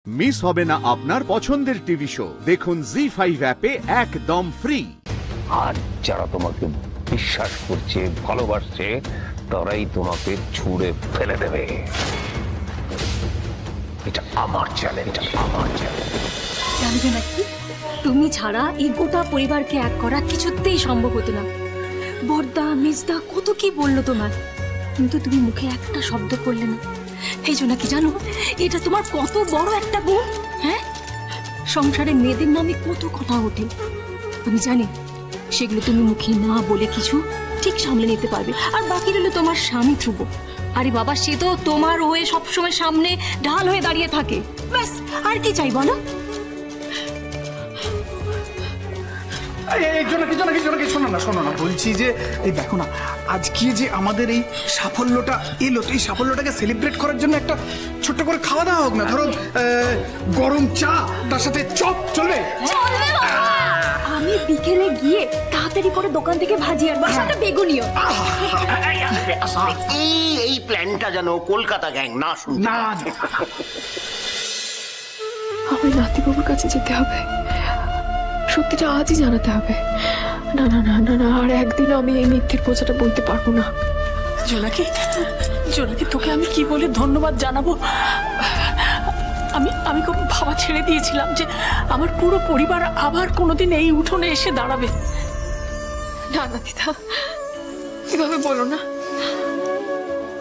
Miss হবে না আপনার পছন্দের টিভি শো। দেখুন জি5 অ্যাপে একদম ফ্রি। আর যারা তোমাকে বিশ্বাস করছে, ভালোবাসছে, তারাই তোমাকে ছুঁড়ে ফেলে দেবে। এটা আমার চ্যালেঞ্জ, আমার চ্যালেঞ্জ। জানবে নাকি, তুমি ছাড়া এই গোটা পরিবারকে এক করা কিছুতেই সম্ভব হতো না। বড়দা মেজদা কত কি বললো তোমার, কিন্তু তুমি মুখে একটা শব্দ করলে না। এই জন্য কি জানো, এটা তোমার কত বড় একটা গুণ। হ্যাঁ, সংসারে মেয়েদের নামে কত কথা ওঠে, আমি জানি সেগুলো তুমি মুখে না বলে কিছু ঠিক সামলে নিতে পারবে। আর বাকি রইল তোমার স্বামী ধ্রুব। আরে বাবা, সে তো তোমার হয়ে সবসময় সামনে ঢাল হয়ে দাঁড়িয়ে থাকে। ব্যাস, আর কি চাই বলো? শোনো না, বলছি যে এই দেখো না, আজকে যে আমাদের এই সাফল্যটা এলো, তো এই সাফল্যটাকে সেলিব্রেট করার জন্য একটা ছোট্ট করে খাওয়া দাওয়া হোক না। ধরো গরম চা, তার সাথে চপ চলবে? আমি বিকেলে গিয়ে তাড়াতাড়ি করে দোকান থেকে ভাজি আর বাসাটা বেগুনিও। এই প্ল্যানটা যেন কলকাতা গ্যাং না শুনে। না, আমি নাতিবাবুর কাছে যেতে হবে, সত্যিটা আজই জানাতে হবে। না না না না না, আর একদিন আমি এই মিথ্যের বোঝাটা বলতে পারবো না। জোনাকি, জোনাকি, তোকে আমি কি বলে ধন্যবাদ জানাবো? আমি খুব ভাবা ছেড়ে দিয়েছিলাম যে আমার পুরো পরিবার আবার কোনোদিন এই উঠোনে এসে দাঁড়াবে। না না দিদা, এভাবে বলো না।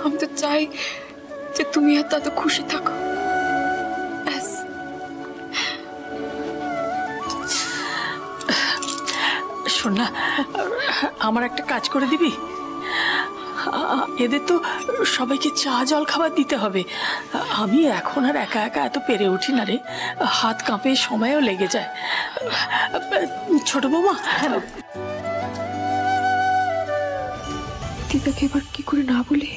আমি তো চাই যে তুমি আর দাদু খুশি থাকো। শোন না, আমার একটা কাজ করে দিবি? এদের তো সবাইকে চা জল খাবার দিতে হবে। আমি এখন আর একা একা এত পেরে উঠি না রে, হাত কাঁপে, সময়ও লেগে যায়। ছোট বৌমা, দিদাকে এবার কি করে না বলি?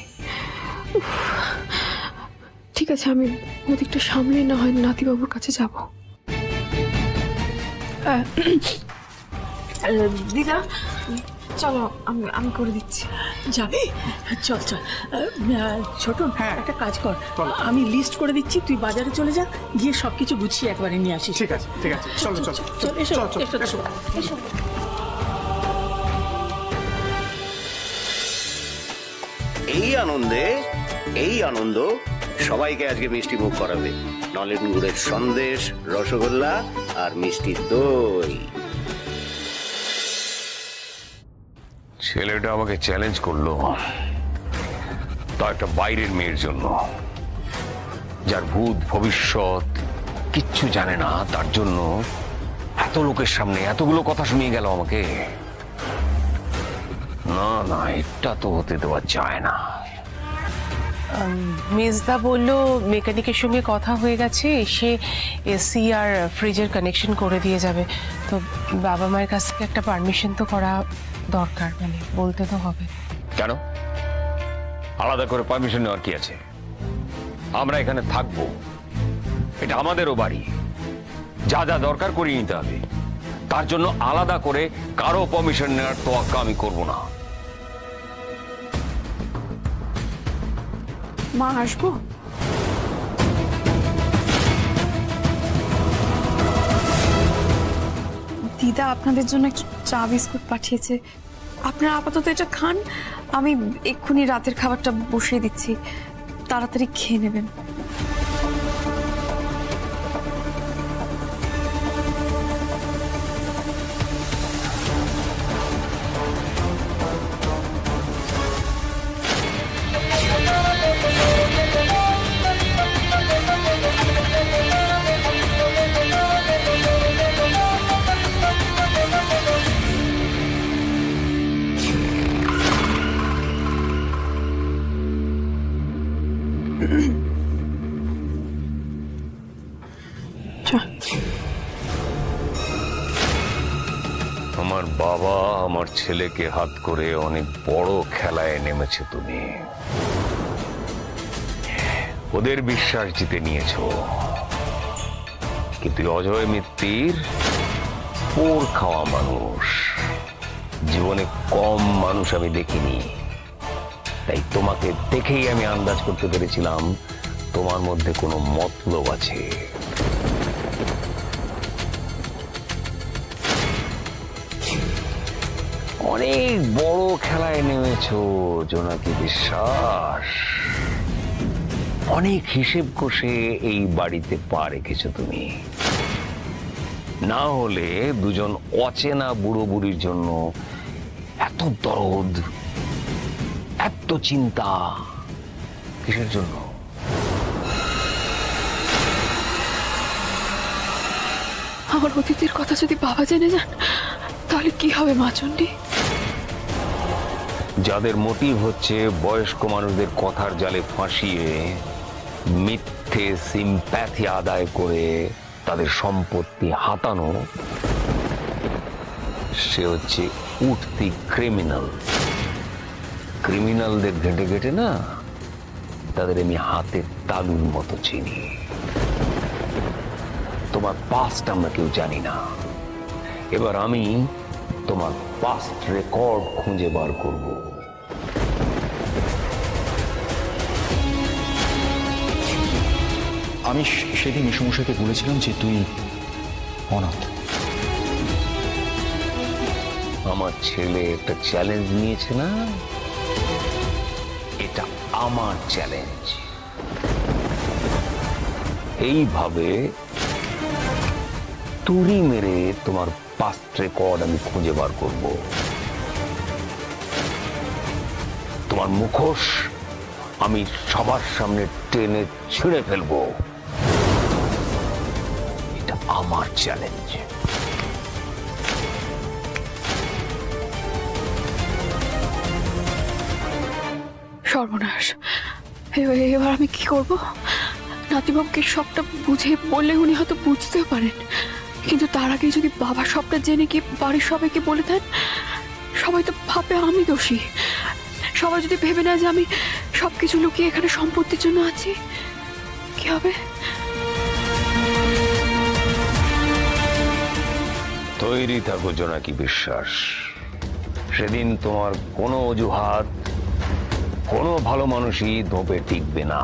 ঠিক আছে, আমি ওদিকটা সামলে না হয় নাতিবাবুর কাছে যাব। দিদা চলো, আমি করে দিচ্ছি। যাবে? চল চল। ছোট, একটা কাজ কর, আমি লিস্ট করে দিচ্ছি, তুই বাজারে চলে যা, গিয়ে সবকিছু গুছিয়ে একবারে নিয়ে আসিস। ঠিক আছে, ঠিক আছে, চলো চলো চলো এসো এসো। এই আনন্দ সবাইকে আজকে মিষ্টি মুখ করাবে। নলেন গুড়ের সন্দেশ, রসগোল্লা আর মিষ্টি দই। ছেলেটা আমাকে চ্যালেঞ্জ করলো, তা একটা বাইরের মেয়ের জন্য, যার ভূত ভবিষ্যৎ কিচ্ছু জানে না, তার জন্য এত লোকের সামনে এতগুলো কথা শুনিয়ে গেল আমাকে। না না, এটা তো হতে দেওয়া যায় না। মেজদা বললো মেকানিকের সঙ্গে কথা হয়ে গেছে, এসে এসি আর ফ্রিজের কানেকশন করে দিয়ে যাবে। তো বাবা মায়ের কাছ থেকে একটা পারমিশন তো করা দরকার, মানে বলতে তো হবে। কেন আলাদা করে পারমিশন নেওয়ার কি আছে? আমরা এখানে থাকবো, এটা আমাদেরও বাড়ি, যা যা দরকার করিয়ে নিতে হবে। তার জন্য আলাদা করে কারো পারমিশন নেওয়ার তোয়াক্কা আমি করব না। মা, আসবো? দিদা আপনাদের জন্য একটু চা বিস্কুট পাঠিয়েছে, আপনারা আপাতত এটা খান, আমি এক্ষুনি রাতের খাবারটা বসিয়ে দিচ্ছি, তাড়াতাড়ি খেয়ে নেবেন। আমার বাবা আমার ছেলেকে হাত করে অনেক বড় খেলায় নেমেছে তুমি। ওদের বিশ্বাস জিতে নিয়েছো, কিন্তু অজয় মিত্তির পোর খাওয়া মানুষ। জীবনে কম মানুষ আমি দেখিনি, তাই তোমাকে দেখেই আমি আন্দাজ করতে পেরেছিলাম তোমার মধ্যে কোনো মতলব আছে। অনেক বড় খেলায় নেমেছো জোনাকি বিশ্বাস। অনেক হিসেব কষে এই বাড়িতে পা রেখেছো তুমি। না হলে দুজন অচেনা বুড়ো বুড়ির জন্য এত দরদ, এত চিন্তা কিসের জন্য? আমার অতীতের কথা যদি বাবা জেনে যান তাহলে কি হবে মা চণ্ডী? যাদের মোটিভ হচ্ছে বয়স্ক মানুষদের কথার জালে ফাঁসিয়ে মিথ্যে সিম্প্যাথি আদায় করে তাদের সম্পত্তি হাতানো, সে হচ্ছে উঠতি ক্রিমিনাল। ক্রিমিনালদের ঘেঁটে ঘেঁটে না তাদের আমি হাতের তালুর মতো চিনি। তোমার পাস্ট আমরা কেউ জানি না, এবার আমি তোমার পাস্ট রেকর্ড খুঁজে বার করব। আমি সেদিন মেসমশাইকে বলেছিলাম যে তুই অনাথ। আমার ছেলে একটা চ্যালেঞ্জ নিয়েছে না, এটা আমার চ্যালেঞ্জ। এইভাবে তুড়ি মেরে তোমার পাস্ট রেকর্ড আমি খুঁজে বার করব। তোমার মুখোশ আমি সবার সামনে টেনে ছিঁড়ে ফেলবো। এটা আমার চ্যালেঞ্জ। সর্বনাশ, এবার আমি কি করব? নাতিবাবুকে সবটা বুঝে বললে উনি হয়তো বুঝতেও পারেন, কিন্তু তার আগে যদি বাবা সবটা জেনে গিয়ে বাড়ির সবাইকে বলে দেন, সবাই তো ভাববে আমি দোষী। সবাই যদি ভেবে নেয় যে আমি সবকিছু লুকিয়ে এখানে সম্পত্তির জন্য আছি, কি হবে? তৈরি থাকো জোনাকি বিশ্বাস। সেদিন তোমার কোনো অজুহাত, কোনো ভালো মানুষই ধোপে টিকবে না।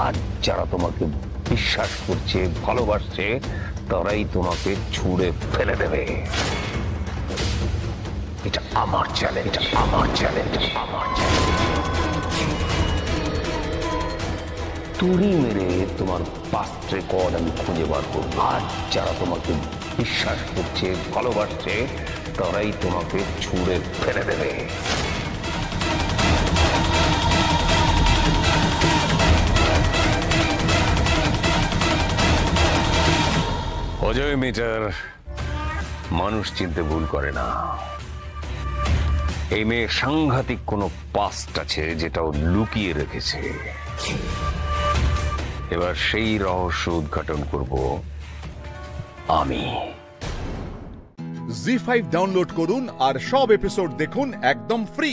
আজ যারা তোমাকে বিশ্বাস করছে, ভালোবাসছে, তারাই তোমাকে ছুঁড়ে ফেলে দেবে। এটা আমার চ্যালেঞ্জ, আমার চ্যালেঞ্জ, আমার চ্যালেঞ্জ। তুড়ি মেরে তোমার পাস্ট রেকর্ড আমি খুঁজে বার করবো। আজ যারা তোমাকে বিশ্বাস করছে, ভালোবাসছে, তারাই তোমাকে ছুঁড়ে ফেলে দেবে। অজয় মিটার মানুষ চিনতে ভুল করে না। এই মেয়ে সাংঘাতিক কোনো পাস্ট আছে যেটাও লুকিয়ে রেখেছে। এবার সেই রহস্য উদ্ঘাটন করব আমি। জি5 ডাউনলোড করুন আর সব এপিসোড দেখুন একদম ফ্রি।